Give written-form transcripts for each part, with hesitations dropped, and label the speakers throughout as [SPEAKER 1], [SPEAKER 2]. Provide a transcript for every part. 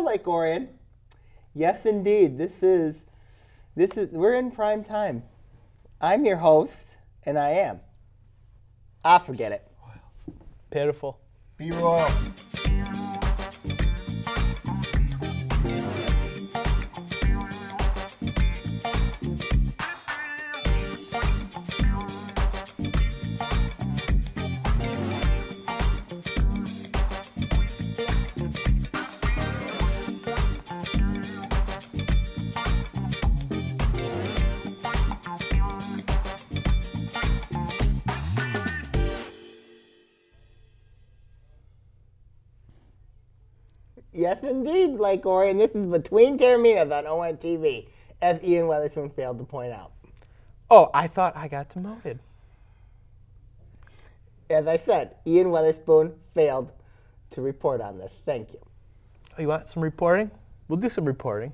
[SPEAKER 1] Lake Orion. Yes, indeed. We're in prime time. I'm your host, and I am. Forget it.
[SPEAKER 2] Pitiful.
[SPEAKER 1] Be royal. Yes, indeed, Lake Orion. This is Between Taorminas on ONTV, as Ian Weatherspoon failed to point out.
[SPEAKER 2] Oh, I thought I got demoted.
[SPEAKER 1] As I said, Ian Weatherspoon failed to report on this. Thank you.
[SPEAKER 2] Oh, you want some reporting? We'll do some reporting.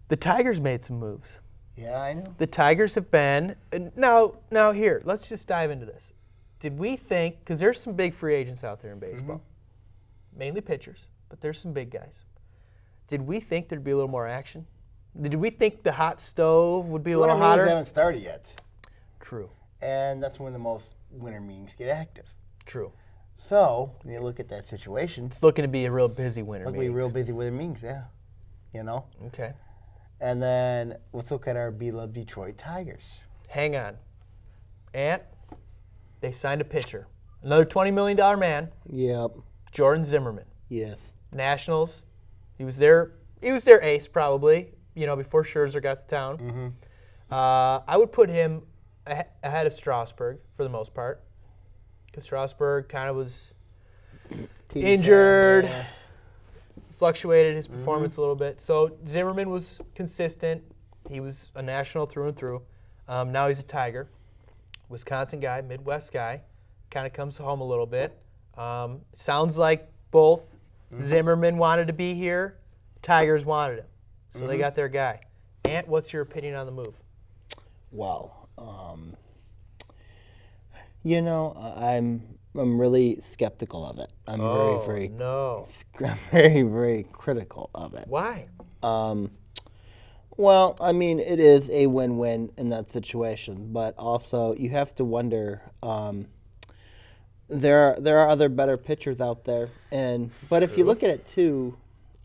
[SPEAKER 2] The Tigers made some moves.
[SPEAKER 1] Yeah, I know.
[SPEAKER 2] The Tigers have been now here. Let's just dive into this. Did we think, because there's some big free agents out there in baseball, mainly pitchers, but there's some big guys. Did we think there'd be a little more action? Did we think the hot stove would be a little hotter?
[SPEAKER 1] Winter meetings haven't started yet.
[SPEAKER 2] True.
[SPEAKER 1] And that's when the most winter meetings get active.
[SPEAKER 2] True.
[SPEAKER 1] So, when you look at that situation,
[SPEAKER 2] It's looking to be a real busy winter
[SPEAKER 1] it'll
[SPEAKER 2] meeting.
[SPEAKER 1] be real busy winter meetings, yeah. You know?
[SPEAKER 2] Okay.
[SPEAKER 1] And then let's look at our beloved Detroit Tigers.
[SPEAKER 2] Hang on. Ant, they signed a pitcher. Another $20 million man,
[SPEAKER 1] Yep.
[SPEAKER 2] Jordan Zimmerman.
[SPEAKER 1] Yes.
[SPEAKER 2] Nationals. He was their ace probably, before Scherzer got to town. I would put him ahead of Strasburg for the most part, because Strasburg kind of was injured, fluctuated his performance a little bit. So Zimmerman was consistent. He was a national through and through. Now he's a Tiger. Wisconsin guy, Midwest guy, kind of comes home a little bit. Sounds like both Zimmerman wanted to be here, Tigers wanted him. So they got their guy. Ant, what's your opinion on the move?
[SPEAKER 1] Well, I'm really skeptical of it. I'm very, very critical of it.
[SPEAKER 2] Why?
[SPEAKER 1] Well, I mean, it is a win-win in that situation, but also you have to wonder. There are other better pitchers out there, but if you look at it too,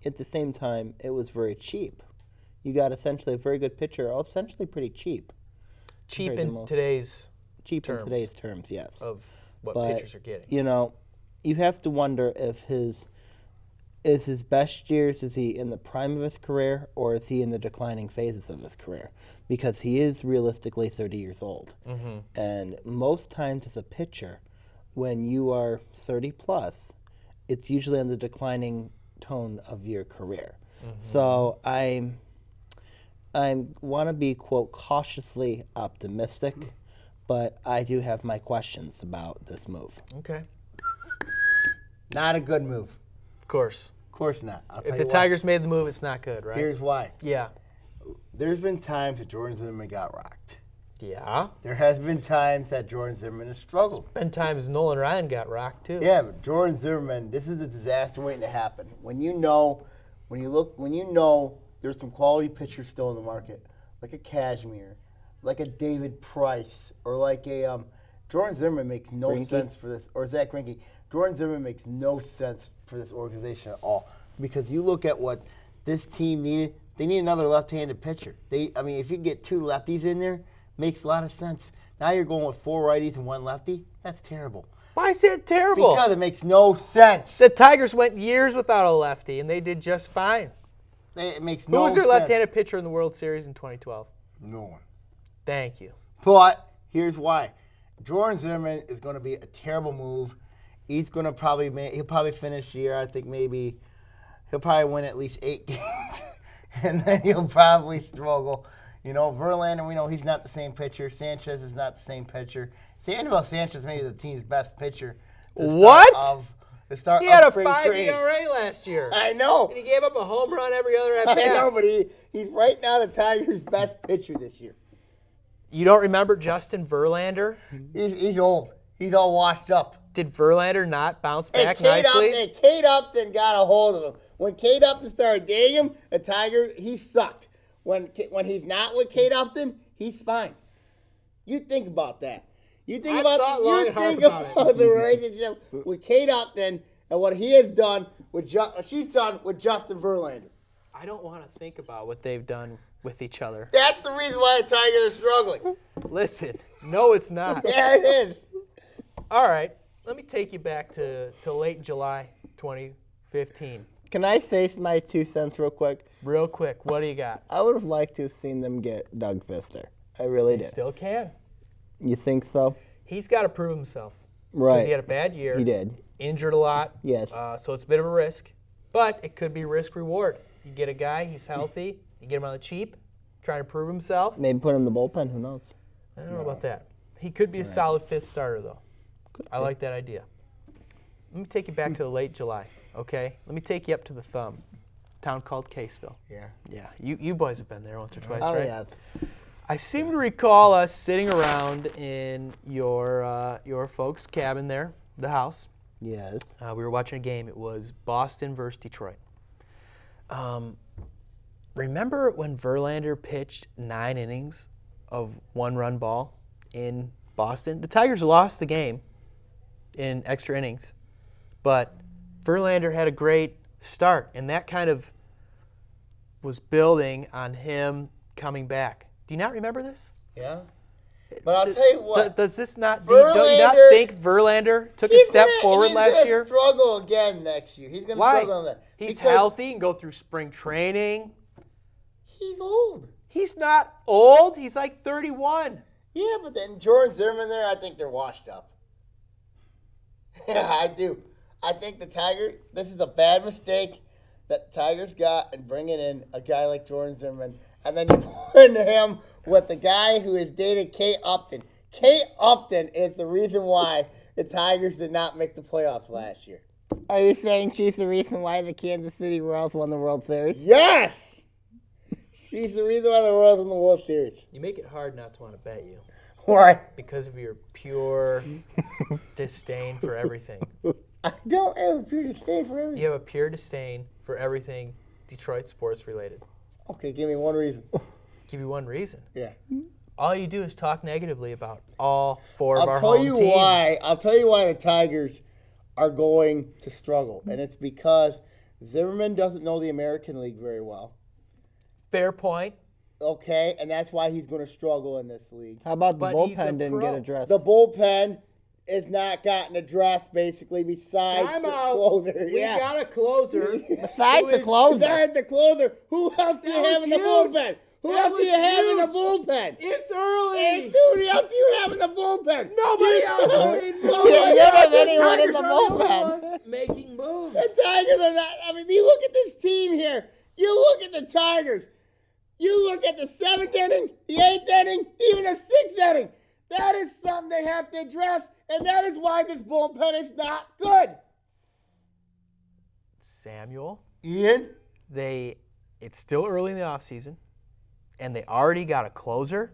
[SPEAKER 1] at the same time, it was very cheap. You got essentially a very good pitcher, essentially pretty cheap.
[SPEAKER 2] Cheap in today's
[SPEAKER 1] terms, yes.
[SPEAKER 2] Of what
[SPEAKER 1] But,
[SPEAKER 2] pitchers are getting.
[SPEAKER 1] You have to wonder if his best years, is he in the prime of his career or is he in the declining phases of his career? Because he is realistically 30 years old. And most times as a pitcher, when you are 30 plus, it's usually on the declining tone of your career. So I want to be, quote, cautiously optimistic, but I do have my questions about this move.
[SPEAKER 2] Okay.
[SPEAKER 1] Not a good move.
[SPEAKER 2] Of course.
[SPEAKER 1] Of course not.
[SPEAKER 2] If the Tigers made the move, it's not good, right?
[SPEAKER 1] Here's why.
[SPEAKER 2] Yeah.
[SPEAKER 1] There's been times that Jordan Zimmerman got rocked.
[SPEAKER 2] Yeah.
[SPEAKER 1] There has been times that Jordan Zimmerman has struggled.
[SPEAKER 2] Been times Nolan Ryan got rocked too.
[SPEAKER 1] Yeah, but Jordan Zimmerman, this is a disaster waiting to happen. When you know there's some quality pitchers still in the market, like a Cashmere, like a David Price, or like a Jordan Zimmerman makes no sense for this, or Zach Greinke. Jordan Zimmerman makes no sense for this organization at all, because you look at what this team needed. They need another left-handed pitcher. If you get two lefties in there, makes a lot of sense. Now you're going with four righties and one lefty. That's terrible.
[SPEAKER 2] Why is that terrible?
[SPEAKER 1] Because it makes no sense.
[SPEAKER 2] The Tigers went years without a lefty, and they did just fine.
[SPEAKER 1] It makes
[SPEAKER 2] Who
[SPEAKER 1] no
[SPEAKER 2] was
[SPEAKER 1] sense.
[SPEAKER 2] their left-handed pitcher in the World Series in 2012?
[SPEAKER 1] No one.
[SPEAKER 2] Thank you.
[SPEAKER 1] But here's why. Jordan Zimmerman is going to be a terrible move. He's going to he'll probably finish the year. I think maybe he'll probably win at least 8 games, and then he'll probably struggle. Verlander, we know he's not the same pitcher. Sanchez is not the same pitcher. Sandoval Sanchez may be the team's best pitcher.
[SPEAKER 2] What? He had a 5
[SPEAKER 1] training.
[SPEAKER 2] ERA last year.
[SPEAKER 1] I know.
[SPEAKER 2] And he gave up a home run every other at bat.
[SPEAKER 1] I know, but he's right now the Tigers' best pitcher this year.
[SPEAKER 2] You don't remember Justin Verlander?
[SPEAKER 1] He's old. He's all washed up.
[SPEAKER 2] Did Verlander not bounce
[SPEAKER 3] And
[SPEAKER 2] back nicely?
[SPEAKER 3] Kate Upton got a hold of him. When Kate Upton started dating him, the Tiger, he sucked. When he's not with Kate Upton, he's fine. You think about that. You think
[SPEAKER 2] I've
[SPEAKER 3] about
[SPEAKER 2] thought long and hard about
[SPEAKER 3] about the relationship with Kate Upton and what he has done with she's done with Justin Verlander.
[SPEAKER 2] I don't want to think about what they've done with each other.
[SPEAKER 3] That's the reason why the Tigers are struggling.
[SPEAKER 2] Listen, no, it's not.
[SPEAKER 3] Yeah, it is.
[SPEAKER 2] All right, let me take you back to late July 2015.
[SPEAKER 1] Can I say my 2 cents real quick?
[SPEAKER 2] Real quick, what do you got?
[SPEAKER 1] I would have liked to have seen them get Doug Fister. I really
[SPEAKER 2] They
[SPEAKER 1] did.
[SPEAKER 2] still can.
[SPEAKER 1] You think so?
[SPEAKER 2] He's got to prove himself.
[SPEAKER 1] Right.
[SPEAKER 2] Because he had a bad year.
[SPEAKER 1] He did.
[SPEAKER 2] Injured a lot.
[SPEAKER 1] Yes.
[SPEAKER 2] So it's a bit of a risk. But it could be risk-reward. You get a guy, he's healthy. You get him on the cheap, trying to prove himself.
[SPEAKER 1] Maybe put him in the bullpen. Who knows?
[SPEAKER 2] I don't know about that. He could be a solid fifth starter, though. I like that idea. Let me take you back to the late July, okay? Let me take you up to the thumb, town called Caseville.
[SPEAKER 3] Yeah.
[SPEAKER 2] Yeah, you boys have been there once or twice,
[SPEAKER 1] Oh,
[SPEAKER 2] right?
[SPEAKER 1] yeah.
[SPEAKER 2] I seem to recall us sitting around in your folks' cabin there, the house.
[SPEAKER 1] Yes.
[SPEAKER 2] We were watching a game. It was Boston versus Detroit. Remember when Verlander pitched 9 innings of 1-run ball in Boston? The Tigers lost the game in extra innings, but Verlander had a great start, and that kind of was building on him coming back. Do you not remember this?
[SPEAKER 3] Yeah. But I'll tell you what.
[SPEAKER 2] Does this not? Don't you not think Verlander took a step forward last year?
[SPEAKER 3] He's going to struggle again next year. He's going to struggle on that.
[SPEAKER 2] He's healthy and go through spring training.
[SPEAKER 3] He's old.
[SPEAKER 2] He's not old. He's like 31.
[SPEAKER 3] Yeah, but then Jordan Zimmerman there, I think they're washed up. Yeah, I do. I think the Tigers, this is a bad mistake that the Tigers got in bringing in a guy like Jordan Zimmerman. And then you put him with the guy who has dated Kate Upton. Kate Upton is the reason why the Tigers did not make the playoffs last year.
[SPEAKER 1] Are you saying she's the reason why the Kansas City Royals won the World Series?
[SPEAKER 3] Yes! She's the reason why the Royals won the World Series.
[SPEAKER 2] You make it hard not to want to bet you
[SPEAKER 3] Why?
[SPEAKER 2] because of your pure disdain for everything.
[SPEAKER 3] I don't have a pure disdain for everything.
[SPEAKER 2] You have a pure disdain for everything Detroit sports related.
[SPEAKER 3] Okay, give me one reason.
[SPEAKER 2] Give you one reason.
[SPEAKER 3] Yeah.
[SPEAKER 2] All you do is talk negatively about all 4 of our
[SPEAKER 3] I'll tell
[SPEAKER 2] home
[SPEAKER 3] you
[SPEAKER 2] teams.
[SPEAKER 3] why. I'll tell you why the Tigers are going to struggle, and it's because Zimmerman doesn't know the American League very well.
[SPEAKER 2] Fair point.
[SPEAKER 3] Okay, and that's why he's going to struggle in this league.
[SPEAKER 1] How about the
[SPEAKER 2] But he's a
[SPEAKER 1] bullpen didn't get
[SPEAKER 2] pro.
[SPEAKER 1] addressed?
[SPEAKER 3] The bullpen is not gotten addressed basically besides
[SPEAKER 2] Time
[SPEAKER 3] the
[SPEAKER 2] out.
[SPEAKER 3] closer.
[SPEAKER 2] We
[SPEAKER 3] yeah.
[SPEAKER 2] got a closer.
[SPEAKER 1] Besides
[SPEAKER 2] Who
[SPEAKER 1] the
[SPEAKER 2] is-
[SPEAKER 1] closer.
[SPEAKER 3] Besides the closer, who else do you
[SPEAKER 2] That
[SPEAKER 3] have
[SPEAKER 2] was
[SPEAKER 3] in the
[SPEAKER 2] huge.
[SPEAKER 3] bullpen? Who
[SPEAKER 2] That
[SPEAKER 3] else do you
[SPEAKER 2] was
[SPEAKER 3] have in the
[SPEAKER 2] huge.
[SPEAKER 3] bullpen?
[SPEAKER 2] It's early.
[SPEAKER 3] Hey, dude, who else do you have in the bullpen?
[SPEAKER 2] Nobody
[SPEAKER 3] You
[SPEAKER 2] else.
[SPEAKER 3] tell
[SPEAKER 2] I
[SPEAKER 3] me.
[SPEAKER 2] mean,
[SPEAKER 1] You
[SPEAKER 2] nobody
[SPEAKER 1] don't
[SPEAKER 2] else.
[SPEAKER 1] have
[SPEAKER 2] The
[SPEAKER 1] anyone in
[SPEAKER 2] Tigers
[SPEAKER 1] the
[SPEAKER 2] are only
[SPEAKER 1] bullpen.
[SPEAKER 2] ones making moves.
[SPEAKER 3] The Tigers are not. I mean, you look at this team here. You look at the Tigers. You look at the 7th inning, the 8th inning, even the 6th inning. That is something they have to address, and that is why this bullpen is not good.
[SPEAKER 2] Samuel,
[SPEAKER 3] Ian?
[SPEAKER 2] it's still early in the offseason, and they already got a closer,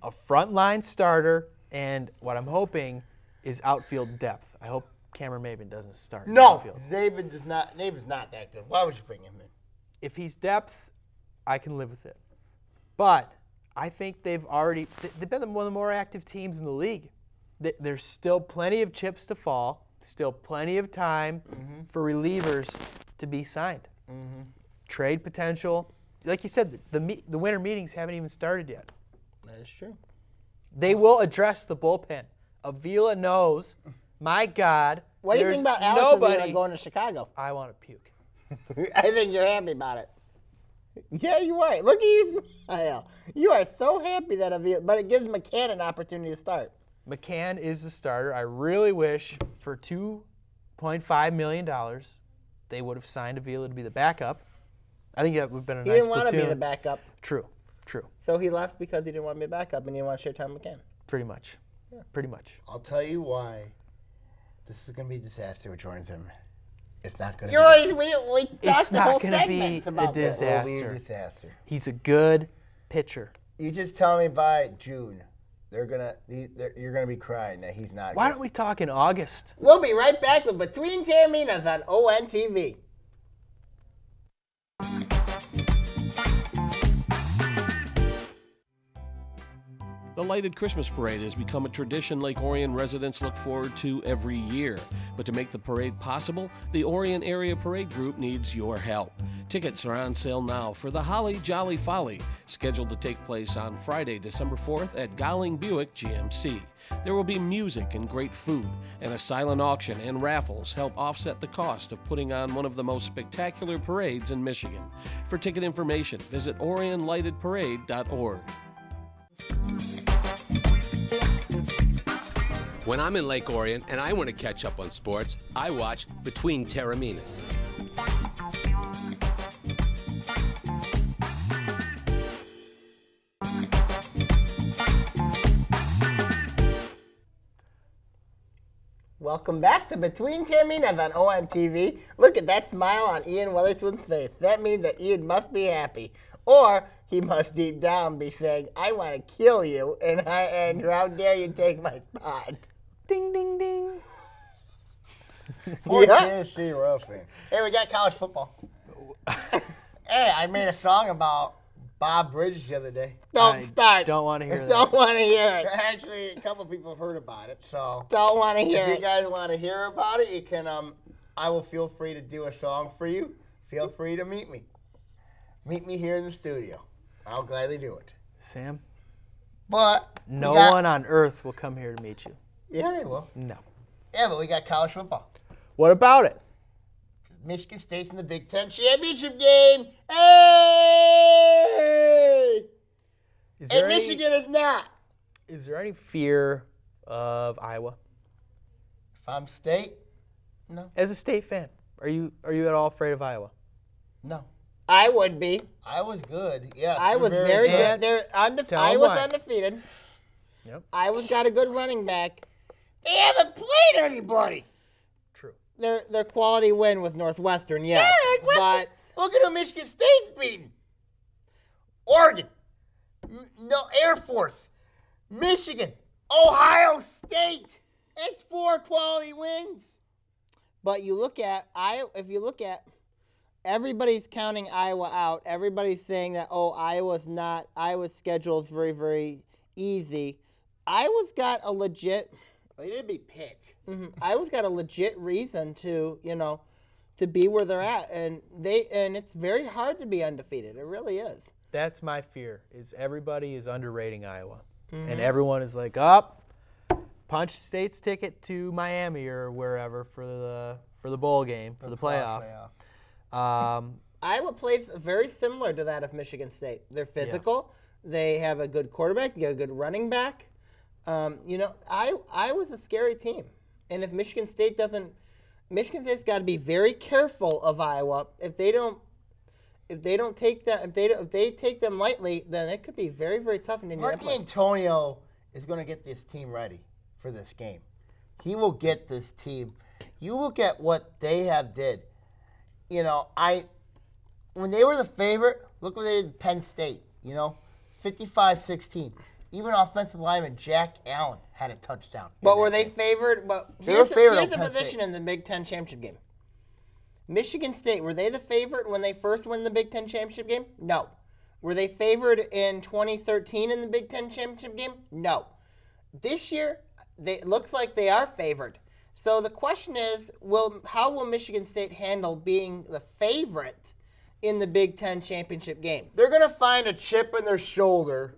[SPEAKER 2] a frontline starter, and what I'm hoping is outfield depth. I hope Cameron Maben doesn't start in the
[SPEAKER 3] No,
[SPEAKER 2] outfield.
[SPEAKER 3] David's not that good. Why would you bring him in?
[SPEAKER 2] If he's depth, I can live with it. But I think they've been one of the more active teams in the league. There's still plenty of chips to fall, still plenty of time for relievers to be signed. Trade potential. Like you said, the winter meetings haven't even started yet.
[SPEAKER 1] That is true.
[SPEAKER 2] They will address the bullpen. Avila knows, my God,
[SPEAKER 1] What do you think about Alex Avila going to Chicago?
[SPEAKER 2] I want to puke.
[SPEAKER 1] I think you're happy about it. Yeah, you are. Look at you smile. You are so happy that Avila, but it gives McCann an opportunity to start.
[SPEAKER 2] McCann is the starter. I really wish for $2.5 million they would have signed Avila to be the backup. I think that would have been a
[SPEAKER 1] He
[SPEAKER 2] nice
[SPEAKER 1] didn't want to be
[SPEAKER 2] platoon.
[SPEAKER 1] the backup,
[SPEAKER 2] True.
[SPEAKER 1] so he left because he didn't want to be a backup and he didn't want to share time with McCann.
[SPEAKER 2] Pretty much. Pretty much.
[SPEAKER 3] I'll tell you why. This is going to be a disaster with Jordan Zimmerman. It's not going to
[SPEAKER 1] You're always, we
[SPEAKER 2] It's
[SPEAKER 1] talked the whole
[SPEAKER 2] not going to be
[SPEAKER 1] segments
[SPEAKER 2] a
[SPEAKER 1] about this.
[SPEAKER 2] disaster.
[SPEAKER 3] It will be a disaster.
[SPEAKER 2] He's a good pitcher.
[SPEAKER 3] You just tell me by June You're gonna be crying that he's not.
[SPEAKER 2] Why
[SPEAKER 3] good.
[SPEAKER 2] don't we talk in August?
[SPEAKER 1] We'll be right back with Between Taorminas on ONTV.
[SPEAKER 4] The lighted Christmas parade has become a tradition Lake Orion residents look forward to every year. But to make the parade possible, the Orion Area Parade Group needs your help. Tickets are on sale now for the Holly Jolly Folly, scheduled to take place on Friday, December 4th at Gowling Buick GMC. There will be music and great food, and a silent auction and raffles help offset the cost of putting on one of the most spectacular parades in Michigan. For ticket information, visit orionlightedparade.org.
[SPEAKER 5] When I'm in Lake Orion and I want to catch up on sports, I watch Between Taorminas.
[SPEAKER 1] Welcome back to Between Taorminas on ONTV. Look at that smile on Ian Weatherspoon's face. That means that Ian must be happy. Or he must deep down be saying, I want to kill you, and how dare you take my spot.
[SPEAKER 2] Ding, ding, ding.
[SPEAKER 3] Poor
[SPEAKER 1] Yeah.
[SPEAKER 3] Tennessee roasting.
[SPEAKER 1] Hey, we got college football.
[SPEAKER 3] Hey, I made a song about Bob Bridges the other day.
[SPEAKER 1] Don't
[SPEAKER 2] I
[SPEAKER 1] start.
[SPEAKER 2] don't wanna hear
[SPEAKER 1] Don't
[SPEAKER 2] that.
[SPEAKER 1] want to hear it.
[SPEAKER 3] Actually, a couple people have heard about it, so
[SPEAKER 1] Don't want to hear
[SPEAKER 3] if you
[SPEAKER 1] it.
[SPEAKER 3] guys want to hear about it, you can. I will feel free to do a song for you. Feel free to meet me. Meet me here in the studio. I'll gladly do it.
[SPEAKER 2] Sam,
[SPEAKER 3] But
[SPEAKER 2] no one on earth will come here to meet you.
[SPEAKER 3] Yeah, they will.
[SPEAKER 2] No.
[SPEAKER 3] Yeah, but we got college football.
[SPEAKER 2] What about it?
[SPEAKER 3] Michigan State's in the Big Ten championship game. Hey!
[SPEAKER 2] Is
[SPEAKER 3] And
[SPEAKER 2] there, any,
[SPEAKER 3] Michigan is not.
[SPEAKER 2] is there any fear of Iowa?
[SPEAKER 3] If I'm State, no.
[SPEAKER 2] As a state fan, are you at all afraid of Iowa?
[SPEAKER 3] No.
[SPEAKER 1] I would be.
[SPEAKER 3] I was good. Yes.
[SPEAKER 1] I
[SPEAKER 3] they're
[SPEAKER 1] was very
[SPEAKER 2] good.
[SPEAKER 1] good. They're
[SPEAKER 2] Tell
[SPEAKER 1] I
[SPEAKER 2] 'em
[SPEAKER 1] was
[SPEAKER 2] why.
[SPEAKER 1] undefeated.
[SPEAKER 2] Yep.
[SPEAKER 1] Iowa's got a good running back.
[SPEAKER 3] They haven't played anybody.
[SPEAKER 2] True.
[SPEAKER 1] Their quality win was Northwestern, yes.
[SPEAKER 3] But look at who Michigan State's beating. Oregon. No, Air Force. Michigan. Ohio State. That's 4 quality wins.
[SPEAKER 1] But you look at if you look at everybody's counting Iowa out. Everybody's saying that Iowa's schedule is very, very easy. Iowa's got a legit
[SPEAKER 3] They didn't beat Pitt.
[SPEAKER 1] Iowa's got a legit reason to be where they're at, and it's very hard to be undefeated. It really is.
[SPEAKER 2] That's my fear. Is everybody is underrating Iowa, and everyone is like, up, punch State's ticket to Miami or wherever for the bowl game for the playoff.
[SPEAKER 1] Iowa plays very similar to that of Michigan State. They're physical. They have a good quarterback. They got a good running back. Iowa's a scary team, and if Michigan State's got to be very careful of Iowa. If they take them lightly, then it could be very, very tough in
[SPEAKER 3] Mark
[SPEAKER 1] Indianapolis.
[SPEAKER 3] Antonio is going to get this team ready for this game. He will get this team. You look at what they have did. When they were the favorite, look what they did to Penn State. 55-16. Even offensive lineman Jack Allen had a touchdown.
[SPEAKER 1] But were they favored? But
[SPEAKER 3] They were favored
[SPEAKER 1] here's the
[SPEAKER 3] on Penn
[SPEAKER 1] position
[SPEAKER 3] State.
[SPEAKER 1] in the Big Ten championship game. Michigan State, were they the favorite when they first won the Big Ten championship game? No. Were they favored in 2013 in the Big Ten championship game? No. This year, it looks like they are favored. So the question is, how will Michigan State handle being the favorite in the Big Ten championship game?
[SPEAKER 3] They're going to find a chip in their shoulder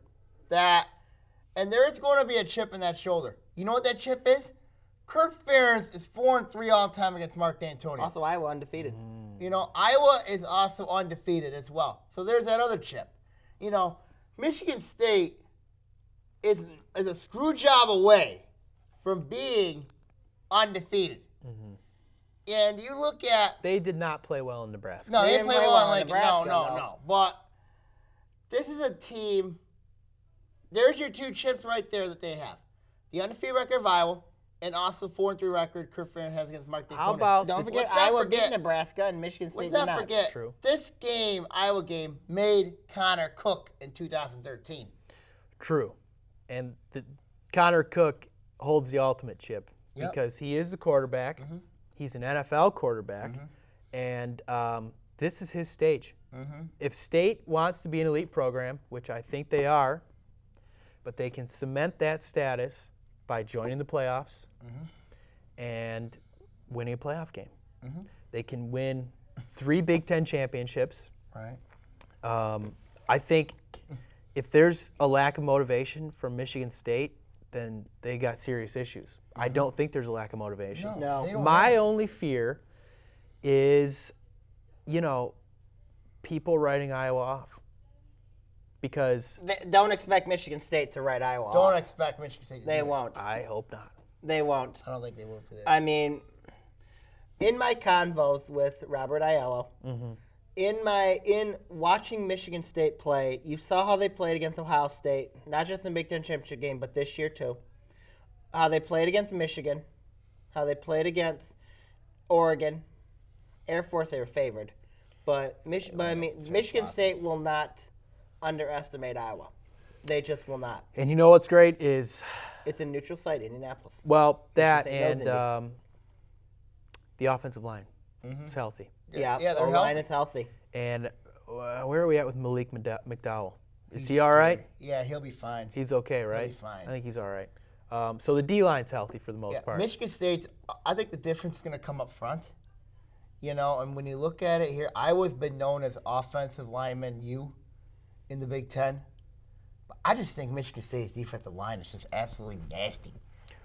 [SPEAKER 3] and there's going to be a chip in that shoulder. You know what that chip is? Kirk Ferentz is 4-3 all time against Mark D'Antonio.
[SPEAKER 1] Also, Iowa undefeated.
[SPEAKER 3] Iowa is also undefeated as well. So there's that other chip. Michigan State is a screw job away from being undefeated. And you look at
[SPEAKER 2] They did not play well in Nebraska.
[SPEAKER 3] no, they
[SPEAKER 1] didn't
[SPEAKER 3] play
[SPEAKER 1] play
[SPEAKER 3] well
[SPEAKER 1] well
[SPEAKER 3] in
[SPEAKER 1] in
[SPEAKER 3] Lincoln.
[SPEAKER 1] Nebraska,
[SPEAKER 3] No.
[SPEAKER 1] though.
[SPEAKER 3] But this is a team. There's your 2 chips right there that they have: the undefeated record of Iowa, and also 4-3 record Kirk Ferentz has against Mark D'Antonio.
[SPEAKER 2] How about
[SPEAKER 1] Don't forget,
[SPEAKER 3] Let's not
[SPEAKER 1] Iowa
[SPEAKER 3] forget-
[SPEAKER 1] beat Nebraska and Michigan State
[SPEAKER 3] Let's
[SPEAKER 1] did
[SPEAKER 3] not
[SPEAKER 1] not.
[SPEAKER 3] forget,
[SPEAKER 2] True.
[SPEAKER 3] this Iowa game made Connor Cook in 2013.
[SPEAKER 2] True, and Connor Cook holds the ultimate chip
[SPEAKER 3] Yep.
[SPEAKER 2] because he is the quarterback. He's an NFL quarterback, and this is his stage. If State wants to be an elite program, which I think they are, but they can cement that status by joining the playoffs and winning a playoff game. They can win 3 Big Ten championships.
[SPEAKER 3] Right.
[SPEAKER 2] I think if there's a lack of motivation from Michigan State, then they got serious issues. I don't think there's a lack of motivation.
[SPEAKER 1] No.
[SPEAKER 3] they don't
[SPEAKER 2] My
[SPEAKER 3] have-
[SPEAKER 2] only fear is, people writing Iowa off. Because
[SPEAKER 1] Don't expect Michigan State to write Iowa
[SPEAKER 3] Don't
[SPEAKER 1] off.
[SPEAKER 3] expect Michigan State to
[SPEAKER 1] They
[SPEAKER 3] do that.
[SPEAKER 1] won't.
[SPEAKER 2] I hope not.
[SPEAKER 1] They won't.
[SPEAKER 3] I don't think they will do that.
[SPEAKER 1] I mean, in my convos with Robert Aiello, in watching Michigan State play, you saw how they played against Ohio State, not just in the Big Ten championship game, but this year too. How they played against Michigan, how they played against Oregon, Air Force. They were favored, but Michigan State will not underestimate Iowa. They just will not.
[SPEAKER 2] And you know what's great is,
[SPEAKER 1] It's a neutral site, Indianapolis.
[SPEAKER 2] well, that
[SPEAKER 1] State knows
[SPEAKER 2] and the offensive line is healthy.
[SPEAKER 1] Yeah,
[SPEAKER 3] Yeah, they're
[SPEAKER 1] O-line
[SPEAKER 3] healthy.
[SPEAKER 1] is healthy.
[SPEAKER 2] And where are we at with Malik McDowell? Is he all right?
[SPEAKER 3] Yeah, he'll be fine.
[SPEAKER 2] He's okay, right?
[SPEAKER 3] be fine.
[SPEAKER 2] I think he's all right. So the D-line's healthy for the most
[SPEAKER 3] Yeah,
[SPEAKER 2] part.
[SPEAKER 3] Michigan State's, I think the difference is going to come up front. And when you look at it here, Iowa's been known as offensive lineman U in the Big Ten. But I just think Michigan State's defensive line is just absolutely nasty.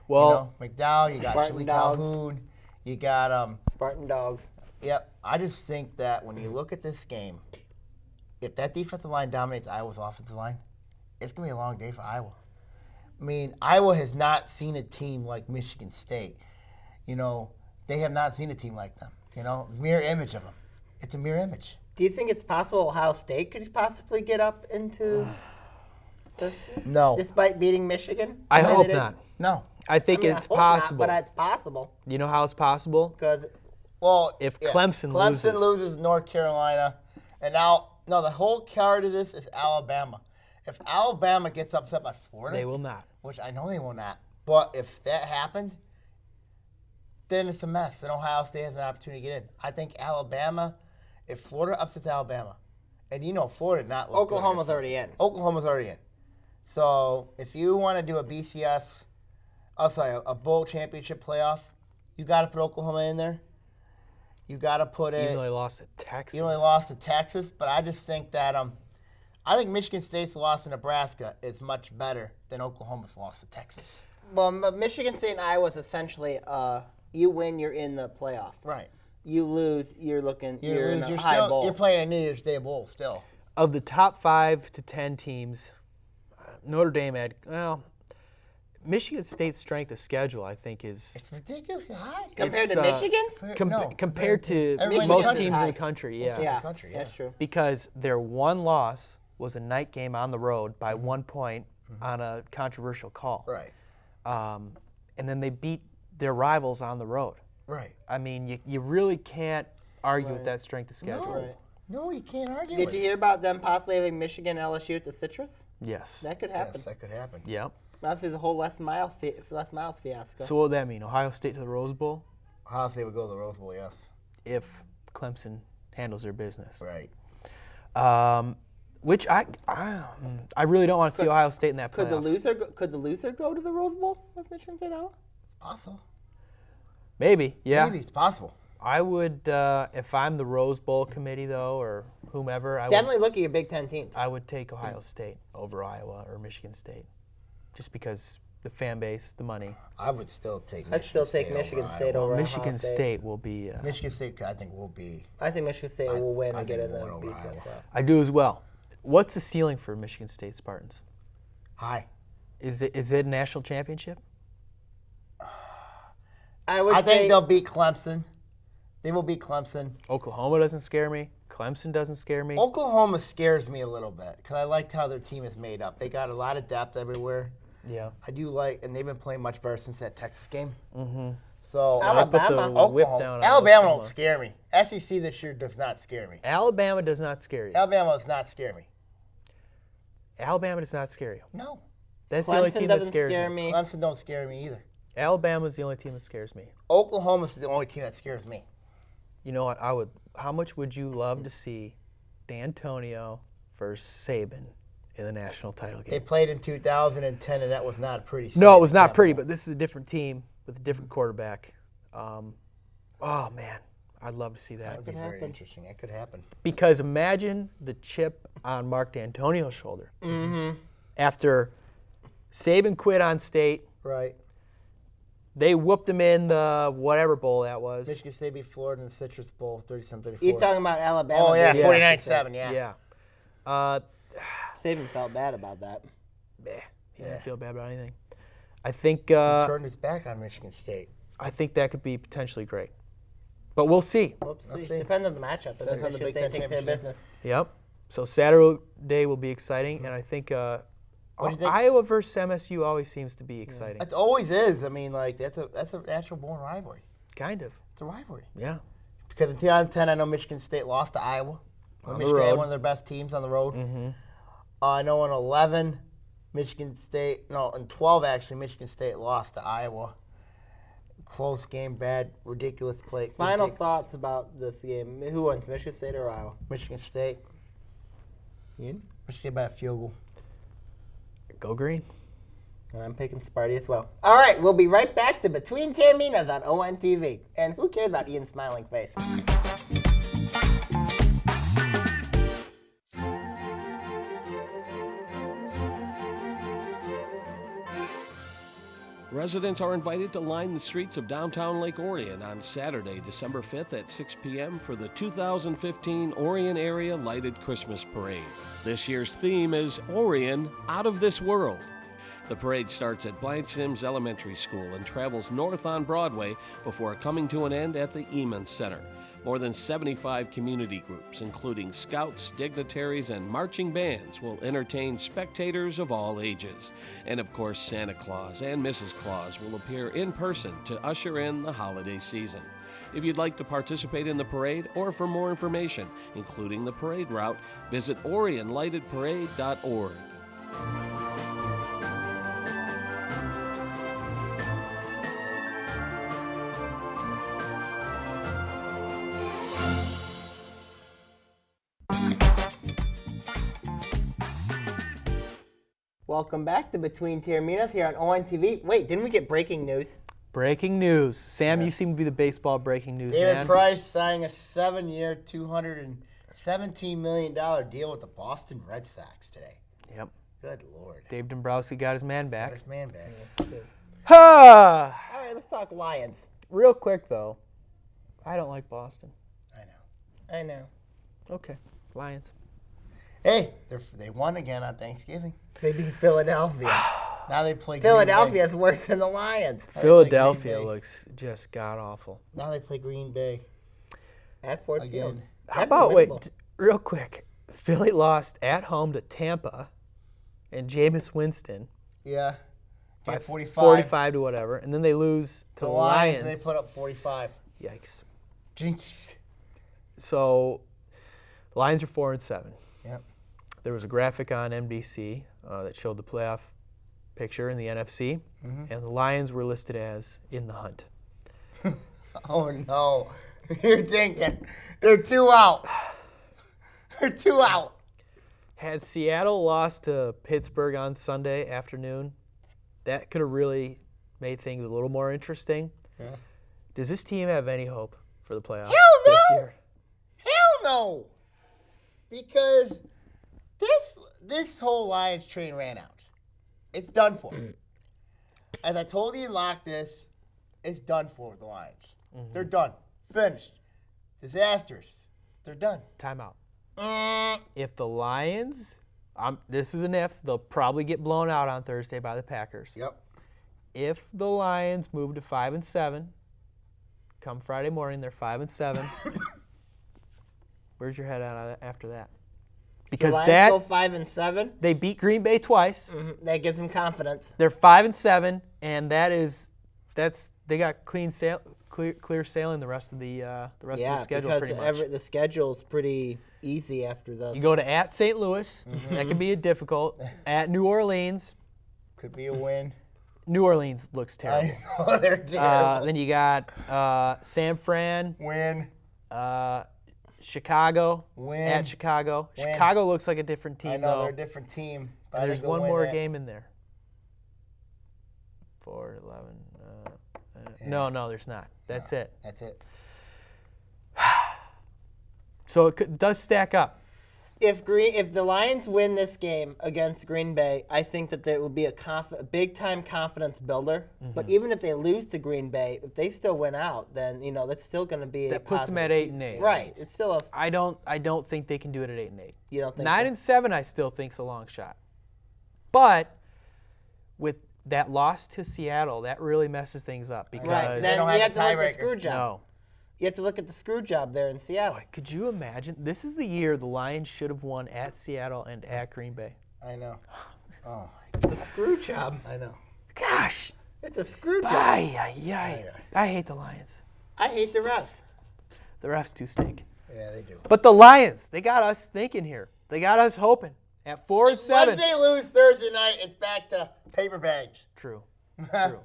[SPEAKER 2] Well,
[SPEAKER 3] McDowell, you got
[SPEAKER 1] Spartan
[SPEAKER 3] Shirley
[SPEAKER 1] Dogs.
[SPEAKER 3] Calhoun, you got
[SPEAKER 1] Spartan Dogs.
[SPEAKER 3] Yep. I just think that when you look at this game, if that defensive line dominates Iowa's offensive line, it's going to be a long day for Iowa. I mean, Iowa has not seen a team like Michigan State. They have not seen a team like them. Mirror image of them. It's a mirror image.
[SPEAKER 1] Do you think it's possible Ohio State could possibly get up into this,
[SPEAKER 3] No.
[SPEAKER 1] despite beating Michigan?
[SPEAKER 2] I
[SPEAKER 1] When
[SPEAKER 2] hope
[SPEAKER 1] they did?
[SPEAKER 3] No.
[SPEAKER 2] I think
[SPEAKER 1] I mean,
[SPEAKER 2] it's
[SPEAKER 1] I hope not,
[SPEAKER 2] possible.
[SPEAKER 1] but it's possible
[SPEAKER 2] You know how it's possible?
[SPEAKER 1] because
[SPEAKER 3] Well,
[SPEAKER 2] If
[SPEAKER 3] yeah.
[SPEAKER 2] Clemson
[SPEAKER 3] loses North Carolina, and no, the whole card of this is Alabama. If Alabama gets upset by Florida,
[SPEAKER 2] They will not.
[SPEAKER 3] which I know they will not, but if that happened, then it's a mess. Then Ohio State has an opportunity to get in. I think Alabama, if Florida upsets Alabama, and Florida not look good
[SPEAKER 1] Oklahoma's
[SPEAKER 3] against
[SPEAKER 1] already in.
[SPEAKER 3] Oklahoma's already in. So if you want to do a BCS, a bowl championship playoff, you got to put Oklahoma in there. You got to put it.
[SPEAKER 2] Even though they lost to Texas.
[SPEAKER 3] You only lost to Texas, but I just think that I think Michigan State's loss to Nebraska is much better than Oklahoma's loss to Texas.
[SPEAKER 1] Well, Michigan State and Iowa is essentially you win, you're in the playoff.
[SPEAKER 3] Right.
[SPEAKER 1] You lose, you're in a high
[SPEAKER 3] still,
[SPEAKER 1] bowl.
[SPEAKER 3] You're playing a New Year's Day bowl still.
[SPEAKER 2] Of the top 5 to 10 teams, Notre Dame Michigan State's strength of schedule, I think, is
[SPEAKER 3] It's ridiculously high.
[SPEAKER 1] Compared
[SPEAKER 2] it's,
[SPEAKER 1] to Michigan's?
[SPEAKER 2] compared to
[SPEAKER 3] Everybody
[SPEAKER 2] most
[SPEAKER 3] country.
[SPEAKER 2] teams in the country. Yeah.
[SPEAKER 1] Yeah,
[SPEAKER 3] country, yeah.
[SPEAKER 1] that's true.
[SPEAKER 2] Because their one loss was a night game on the road by 1 point on a controversial call.
[SPEAKER 3] Right.
[SPEAKER 2] And then they beat their rivals on the road.
[SPEAKER 3] Right.
[SPEAKER 2] I mean, you really can't argue with that strength of schedule.
[SPEAKER 3] No.
[SPEAKER 1] Right.
[SPEAKER 3] No, you can't argue
[SPEAKER 1] Did
[SPEAKER 3] with
[SPEAKER 1] you
[SPEAKER 3] it.
[SPEAKER 1] hear about them possibly having Michigan LSU at the Citrus?
[SPEAKER 2] Yes.
[SPEAKER 1] That could happen.
[SPEAKER 3] Yes, that could happen.
[SPEAKER 2] Yep.
[SPEAKER 1] Obviously, the whole Les Miles fiasco.
[SPEAKER 2] So what would that mean? Ohio State to the Rose Bowl
[SPEAKER 3] Ohio State would go to the Rose Bowl, yes.
[SPEAKER 2] if Clemson handles their business.
[SPEAKER 3] Right.
[SPEAKER 2] Which I really don't want to see Ohio State in that playoff.
[SPEAKER 1] Could the loser go to the Rose Bowl with Michigan State Iowa?
[SPEAKER 3] It's possible.
[SPEAKER 2] Maybe, yeah.
[SPEAKER 3] Maybe it's possible.
[SPEAKER 2] I would, if I'm the Rose Bowl committee though, or whomever,
[SPEAKER 1] Definitely look at your Big Ten teams.
[SPEAKER 2] I would take Ohio State over Iowa or Michigan State, just because the fan base, the money.
[SPEAKER 3] I would still take
[SPEAKER 1] I'd still take Michigan State over Ohio
[SPEAKER 2] Michigan State will be.
[SPEAKER 3] Michigan State, I think, will be.
[SPEAKER 1] I think Michigan State will win
[SPEAKER 3] I
[SPEAKER 1] and get
[SPEAKER 3] think
[SPEAKER 1] in
[SPEAKER 3] we'll
[SPEAKER 1] the
[SPEAKER 3] win
[SPEAKER 1] Big
[SPEAKER 3] over
[SPEAKER 1] Ten
[SPEAKER 3] Iowa.
[SPEAKER 1] playoff.
[SPEAKER 2] I do as well. What's the ceiling for Michigan State Spartans?
[SPEAKER 3] High.
[SPEAKER 2] Is it a national championship?
[SPEAKER 1] I
[SPEAKER 3] think they'll beat Clemson. They will beat Clemson.
[SPEAKER 2] Oklahoma doesn't scare me. Clemson doesn't scare me.
[SPEAKER 3] Oklahoma scares me a little bit because I liked how their team is made up. They got a lot of depth everywhere.
[SPEAKER 2] Yeah.
[SPEAKER 3] I do like, and they've been playing much better since that Texas game. Mm-hmm. So
[SPEAKER 2] I put
[SPEAKER 1] Alabama.
[SPEAKER 2] the whip
[SPEAKER 3] Oklahoma,
[SPEAKER 2] down on
[SPEAKER 3] Alabama
[SPEAKER 2] Oklahoma.
[SPEAKER 3] don't scare me. SEC this year does not scare me.
[SPEAKER 2] Alabama does not scare you.
[SPEAKER 3] Alabama does not scare me.
[SPEAKER 2] Alabama does not scare you.
[SPEAKER 3] No.
[SPEAKER 2] That's the only
[SPEAKER 1] Clemson
[SPEAKER 2] team that
[SPEAKER 1] doesn't
[SPEAKER 2] scares
[SPEAKER 1] scare
[SPEAKER 2] me.
[SPEAKER 1] me.
[SPEAKER 3] Clemson don't scare me either.
[SPEAKER 2] Alabama's the only team that scares me.
[SPEAKER 3] Oklahoma's the only team that scares me.
[SPEAKER 2] You know what? How much would you love to see D'Antonio versus Saban in the national title game?
[SPEAKER 3] They played in 2010, and that was not pretty.
[SPEAKER 2] No, it was not pretty, but this is a different team with a different quarterback. Oh man, I'd love to see that.
[SPEAKER 3] That would be very interesting. That could happen.
[SPEAKER 2] Because imagine the chip on Mark D'Antonio's shoulder after Saban quit on state.
[SPEAKER 3] Right.
[SPEAKER 2] They whooped him in the whatever bowl that was.
[SPEAKER 3] Michigan State beat Florida in the Citrus Bowl, 37-34.
[SPEAKER 1] He's talking about Alabama.
[SPEAKER 3] Oh, yeah,
[SPEAKER 1] beating
[SPEAKER 3] 49-7, yeah.
[SPEAKER 2] Yeah.
[SPEAKER 1] Saban felt bad about that.
[SPEAKER 2] He didn't feel bad about anything. I think
[SPEAKER 3] He turned his back on Michigan State.
[SPEAKER 2] I think that could be potentially great. But we'll see.
[SPEAKER 1] We'll
[SPEAKER 3] see.
[SPEAKER 1] Depends on the matchup.
[SPEAKER 3] Depends on the Big Ten
[SPEAKER 1] They take care of
[SPEAKER 3] championship.
[SPEAKER 1] business.
[SPEAKER 2] Yep. So Saturday will be exciting, and I think
[SPEAKER 3] What do you think?
[SPEAKER 2] Iowa versus MSU always seems to be exciting.
[SPEAKER 3] It always is. I mean, like, that's a natural-born rivalry.
[SPEAKER 2] Kind of.
[SPEAKER 3] It's a rivalry.
[SPEAKER 2] Yeah.
[SPEAKER 3] Because in 2010, I know Michigan State lost to Iowa.
[SPEAKER 2] On the
[SPEAKER 3] Michigan had
[SPEAKER 2] road.
[SPEAKER 3] one of their best teams on the road.
[SPEAKER 2] Mm-hmm.
[SPEAKER 3] I know in 11, Michigan State, no, in 12 actually, Michigan State lost to Iowa. Close game, bad, ridiculous play.
[SPEAKER 1] Final thoughts about this game. Who wins, Michigan State or Iowa?
[SPEAKER 3] Michigan State.
[SPEAKER 1] Ian?
[SPEAKER 3] Michigan State by a field goal.
[SPEAKER 2] Go green.
[SPEAKER 1] And I'm picking Sparty as well. All right, we'll be right back to Between Taorminas on ONTV. And who cares about Ian's smiling face?
[SPEAKER 4] Residents are invited to line the streets of downtown Lake Orion on Saturday, December 5th at 6 p.m. for the 2015 Orion Area Lighted Christmas Parade. This year's theme is Orion Out of This World. The parade starts at Blanche Sims Elementary School and travels north on Broadway before coming to an end at the Eamon Center. More than 75 community groups, including scouts, dignitaries, and marching bands, will entertain spectators of all ages. And of course, Santa Claus and Mrs. Claus will appear in person to usher in the holiday season. If you'd like to participate in the parade or for more information, including the parade route, visit OrionLightedParade.org.
[SPEAKER 1] Welcome back to Between Taorminas here on ONTV. Wait, didn't we get breaking news?
[SPEAKER 2] Breaking news. Sam, you seem to be the baseball breaking news
[SPEAKER 3] David
[SPEAKER 2] man.
[SPEAKER 3] Price signing a 7-year, $217 million deal with the Boston Red Sox today.
[SPEAKER 2] Yep.
[SPEAKER 3] Good Lord.
[SPEAKER 2] Dave Dombrowski got his man back.
[SPEAKER 3] Got his man back.
[SPEAKER 2] Ha!
[SPEAKER 1] All right, let's talk Lions.
[SPEAKER 2] Real quick, though, I don't like Boston.
[SPEAKER 3] I know.
[SPEAKER 1] I know.
[SPEAKER 2] Okay, Lions.
[SPEAKER 3] Hey, they won again on Thanksgiving.
[SPEAKER 1] They beat Philadelphia.
[SPEAKER 3] Now they play Green
[SPEAKER 1] Philadelphia's worse than the Lions.
[SPEAKER 3] Bay.
[SPEAKER 2] Philadelphia
[SPEAKER 3] Green Bay.
[SPEAKER 2] looks just god-awful.
[SPEAKER 3] Now they play Green Bay.
[SPEAKER 1] At Ford
[SPEAKER 3] Again.
[SPEAKER 1] Field.
[SPEAKER 2] How
[SPEAKER 1] That's
[SPEAKER 2] about, wait,
[SPEAKER 1] winnable.
[SPEAKER 2] real quick. Philly lost at home to Tampa and Jameis Winston
[SPEAKER 3] Yeah.
[SPEAKER 2] by
[SPEAKER 3] By 45.
[SPEAKER 2] 45 to whatever, and then they lose to
[SPEAKER 3] The
[SPEAKER 2] the
[SPEAKER 3] Lions,
[SPEAKER 2] Lions.
[SPEAKER 3] they put up 45.
[SPEAKER 2] Yikes.
[SPEAKER 3] Jinx.
[SPEAKER 2] So, Lions are 4-7.
[SPEAKER 3] Yep.
[SPEAKER 2] There was a graphic on NBC that showed the playoff picture in the NFC, and the Lions were listed as in the hunt.
[SPEAKER 3] Oh, no. You're thinking. They're 2 out. They're 2 out.
[SPEAKER 2] Had Seattle lost to Pittsburgh on Sunday afternoon, that could have really made things a little more interesting.
[SPEAKER 3] Yeah.
[SPEAKER 2] Does this team have any hope for the playoffs
[SPEAKER 3] Hell
[SPEAKER 2] this
[SPEAKER 3] no!
[SPEAKER 2] year?
[SPEAKER 3] Hell no. Because this whole Lions train ran out. It's done for. As I told you in Lock This, it's done for with the Lions. They're done. Finished. Disastrous. They're done.
[SPEAKER 2] Timeout. If the Lions, this is an if, they'll probably get blown out on Thursday by the Packers.
[SPEAKER 3] Yep.
[SPEAKER 2] If the Lions move to 5-7, come Friday morning, they're 5-7. Where's your head at after that?
[SPEAKER 1] The
[SPEAKER 2] Because
[SPEAKER 1] Lions go 5-7.
[SPEAKER 2] they beat Green Bay twice.
[SPEAKER 1] That gives them confidence.
[SPEAKER 2] They're 5-7, and they got clear sailing the rest of the schedule
[SPEAKER 1] because
[SPEAKER 2] pretty much.
[SPEAKER 1] the schedule's pretty easy after this.
[SPEAKER 2] You go to at St. Louis, that can be difficult. At New Orleans,
[SPEAKER 3] could be a win.
[SPEAKER 2] New Orleans looks terrible.
[SPEAKER 3] I know they're terrible.
[SPEAKER 2] Then you got San Fran,
[SPEAKER 3] Win.
[SPEAKER 2] Chicago,
[SPEAKER 3] Win.
[SPEAKER 2] at Chicago.
[SPEAKER 3] Win.
[SPEAKER 2] Chicago looks like a different team,
[SPEAKER 3] I know
[SPEAKER 2] though.
[SPEAKER 3] they're a different team. But
[SPEAKER 2] And
[SPEAKER 3] I
[SPEAKER 2] there's
[SPEAKER 3] think they'll
[SPEAKER 2] one
[SPEAKER 3] win
[SPEAKER 2] more
[SPEAKER 3] that.
[SPEAKER 2] game in there. 4-11. No, there's not. That's it.
[SPEAKER 3] That's it.
[SPEAKER 2] So it does stack up.
[SPEAKER 1] If the Lions win this game against Green Bay, I think that there will be a big-time confidence builder. But even if they lose to Green Bay, if they still win out, then that's still going to be
[SPEAKER 2] That puts them at 8-8.
[SPEAKER 1] Right. It's still a.
[SPEAKER 2] I don't think they can do it at 8-8.
[SPEAKER 1] You don't think
[SPEAKER 2] 9-7, I still think's a long shot. But with that loss to Seattle, that really messes things up because
[SPEAKER 1] Right.
[SPEAKER 3] They
[SPEAKER 1] Then
[SPEAKER 3] don't
[SPEAKER 1] you
[SPEAKER 3] have
[SPEAKER 1] have
[SPEAKER 3] a
[SPEAKER 1] to look at the
[SPEAKER 3] tiebreaker.
[SPEAKER 1] screw job.
[SPEAKER 2] no.
[SPEAKER 1] You have to look at the screw job there in Seattle.
[SPEAKER 2] Could you imagine? This is the year the Lions should have won at Seattle and at Green Bay.
[SPEAKER 3] I know. Oh,
[SPEAKER 1] The screw job.
[SPEAKER 3] I know.
[SPEAKER 2] Gosh.
[SPEAKER 1] It's a screw job.
[SPEAKER 2] I hate the Lions.
[SPEAKER 1] I hate the refs.
[SPEAKER 2] The refs do stink.
[SPEAKER 3] Yeah, they do.
[SPEAKER 2] But the Lions, they got us thinking here. They got us hoping. At 4-7.
[SPEAKER 3] Once they lose Thursday night, it's back to paper bags.
[SPEAKER 2] True. True.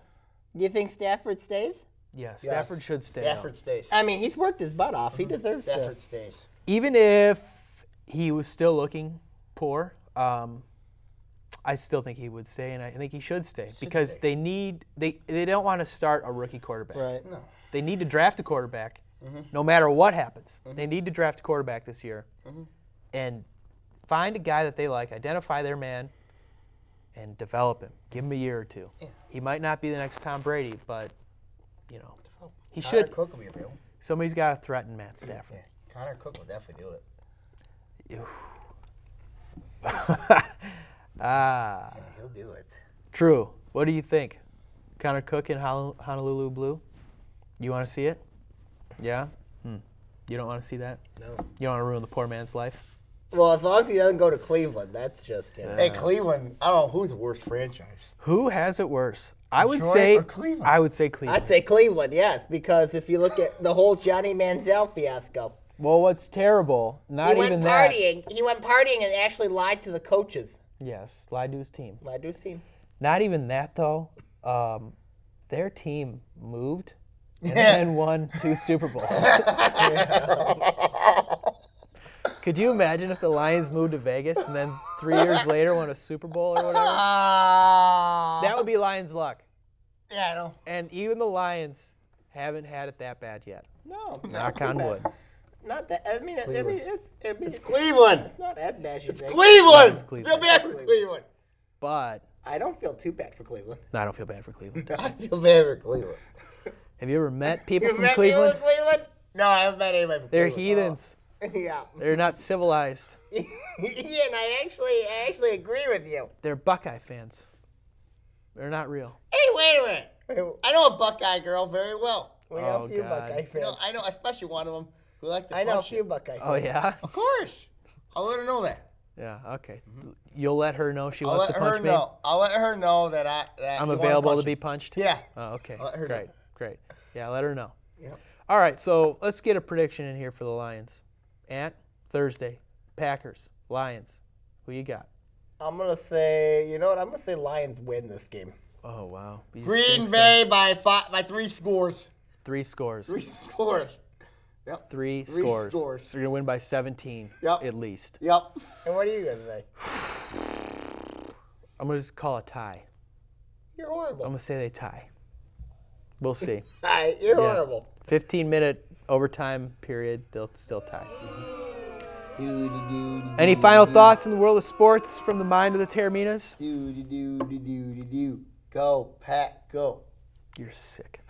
[SPEAKER 1] Do you think Stafford stays?
[SPEAKER 2] Yeah, Stafford should stay.
[SPEAKER 3] Stafford stays.
[SPEAKER 1] I mean, he's worked his butt off. He deserves
[SPEAKER 3] Stafford
[SPEAKER 1] to.
[SPEAKER 3] stays.
[SPEAKER 2] Even if he was still looking poor, I still think he would stay, and I think he should stay because
[SPEAKER 3] stay.
[SPEAKER 2] they don't want to start a rookie quarterback.
[SPEAKER 1] Right.
[SPEAKER 3] No.
[SPEAKER 2] They need to draft a quarterback, no matter what happens. They need to draft a quarterback this year, and find a guy that they like, identify their man, and develop him. Give him a year or two.
[SPEAKER 3] Yeah.
[SPEAKER 2] He might not be the next Tom Brady, but he
[SPEAKER 3] Connor
[SPEAKER 2] should.
[SPEAKER 3] Cook will be available.
[SPEAKER 2] Somebody's got to threaten Matt Stafford.
[SPEAKER 3] Yeah. Connor Cook will definitely do it.
[SPEAKER 2] Ah,
[SPEAKER 3] Yeah, he'll do it.
[SPEAKER 2] true. What do you think? Connor Cook in Honolulu Blue? You want to see it? Yeah? You don't want to see that?
[SPEAKER 1] No.
[SPEAKER 2] You don't want to ruin the poor man's life?
[SPEAKER 1] Well, as long as he doesn't go to Cleveland, that's just
[SPEAKER 3] Hey, Cleveland, I don't know who's the worst franchise.
[SPEAKER 2] Who has it worse? I would
[SPEAKER 3] Detroit
[SPEAKER 2] say
[SPEAKER 3] or Cleveland?
[SPEAKER 2] I would say Cleveland.
[SPEAKER 1] I'd say Cleveland, yes, because if you look at the whole Johnny Manziel fiasco,
[SPEAKER 2] Well, what's terrible? Not
[SPEAKER 1] he
[SPEAKER 2] even
[SPEAKER 1] went
[SPEAKER 2] that.
[SPEAKER 1] partying. He went partying and actually lied to the coaches.
[SPEAKER 2] Yes, lied to his team.
[SPEAKER 1] Lied to his team.
[SPEAKER 2] Not even that though. Their team moved and then won 2 Super Bowls. Could you imagine if the Lions moved to Vegas and then 3 years later won a Super Bowl or whatever? That would be Lions luck.
[SPEAKER 3] Yeah, I know.
[SPEAKER 2] And even the Lions haven't had it that bad yet.
[SPEAKER 1] No,
[SPEAKER 2] Knock on wood.
[SPEAKER 1] not that. I mean, it's
[SPEAKER 3] Cleveland.
[SPEAKER 1] It's not as bad as you think.
[SPEAKER 3] Cleveland.
[SPEAKER 2] It's Cleveland.
[SPEAKER 3] Feel bad for Cleveland.
[SPEAKER 2] But
[SPEAKER 1] I don't feel too bad for Cleveland.
[SPEAKER 2] I don't feel bad for Cleveland.
[SPEAKER 3] I feel bad for Cleveland.
[SPEAKER 2] Have you ever met people
[SPEAKER 3] You
[SPEAKER 2] from
[SPEAKER 3] met
[SPEAKER 2] Cleveland?
[SPEAKER 3] people in Cleveland? No, I haven't met anybody from
[SPEAKER 2] They're
[SPEAKER 3] Cleveland.
[SPEAKER 2] heathens.
[SPEAKER 1] Yeah.
[SPEAKER 2] They're not civilized.
[SPEAKER 1] Yeah, and I actually agree with you.
[SPEAKER 2] They're Buckeye fans. They're not real.
[SPEAKER 3] Hey, wait a minute. I know a Buckeye girl very well.
[SPEAKER 1] We know
[SPEAKER 2] Oh,
[SPEAKER 1] a few
[SPEAKER 2] God.
[SPEAKER 1] Buckeye fans.
[SPEAKER 3] No, I know especially one of them who like to
[SPEAKER 1] I know a
[SPEAKER 3] punch
[SPEAKER 1] few
[SPEAKER 3] you.
[SPEAKER 1] Buckeye fans.
[SPEAKER 2] Oh, yeah?
[SPEAKER 3] Of course. I'll let her know that.
[SPEAKER 2] Yeah, okay. You'll let her know she
[SPEAKER 3] I'll
[SPEAKER 2] wants
[SPEAKER 3] let
[SPEAKER 2] to punch
[SPEAKER 3] her
[SPEAKER 2] me?
[SPEAKER 3] know. I'll let her know that
[SPEAKER 2] I'm
[SPEAKER 3] you wanna
[SPEAKER 2] available to
[SPEAKER 3] punch
[SPEAKER 2] be
[SPEAKER 3] her.
[SPEAKER 2] punched?
[SPEAKER 3] Yeah.
[SPEAKER 2] Oh, okay.
[SPEAKER 3] I'll let her know.
[SPEAKER 2] Great. Yeah, let her know.
[SPEAKER 3] Yep.
[SPEAKER 2] All right, so let's get a prediction in here for the Lions. Ant, Thursday, Packers, Lions. Who you got?
[SPEAKER 1] I'm gonna say, you know what? I'm gonna say Lions win this game.
[SPEAKER 2] Oh, wow. You
[SPEAKER 3] Green
[SPEAKER 2] think so?
[SPEAKER 3] Bay by 3 scores.
[SPEAKER 2] 3 scores.
[SPEAKER 3] 3 scores. Yep.
[SPEAKER 2] 3
[SPEAKER 3] Three
[SPEAKER 2] scores.
[SPEAKER 3] scores.
[SPEAKER 2] So you're going to win by 17
[SPEAKER 3] Yep.
[SPEAKER 2] at least.
[SPEAKER 3] Yep.
[SPEAKER 1] And what are you gonna say?
[SPEAKER 2] I'm going to just call a tie.
[SPEAKER 1] You're horrible.
[SPEAKER 2] I'm going to say they tie. We'll see.
[SPEAKER 1] You're
[SPEAKER 2] Yeah.
[SPEAKER 1] horrible.
[SPEAKER 2] 15-minute overtime period, they'll still tie. Any final thoughts in the world of sports from the mind of the Taorminas?
[SPEAKER 3] Go, Pat, go.
[SPEAKER 2] You're sick.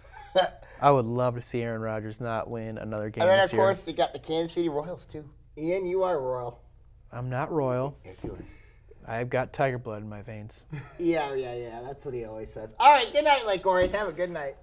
[SPEAKER 2] I would love to see Aaron Rodgers not win another game
[SPEAKER 3] And then,
[SPEAKER 2] this
[SPEAKER 3] of
[SPEAKER 2] year.
[SPEAKER 3] course, they got the Kansas City Royals, too.
[SPEAKER 1] Ian, you are royal.
[SPEAKER 2] I'm not royal.
[SPEAKER 3] Yeah, you are.
[SPEAKER 2] I've got tiger blood in my veins.
[SPEAKER 1] Yeah. That's what he always says. All right. Good night, Lake Orion. Have a good night.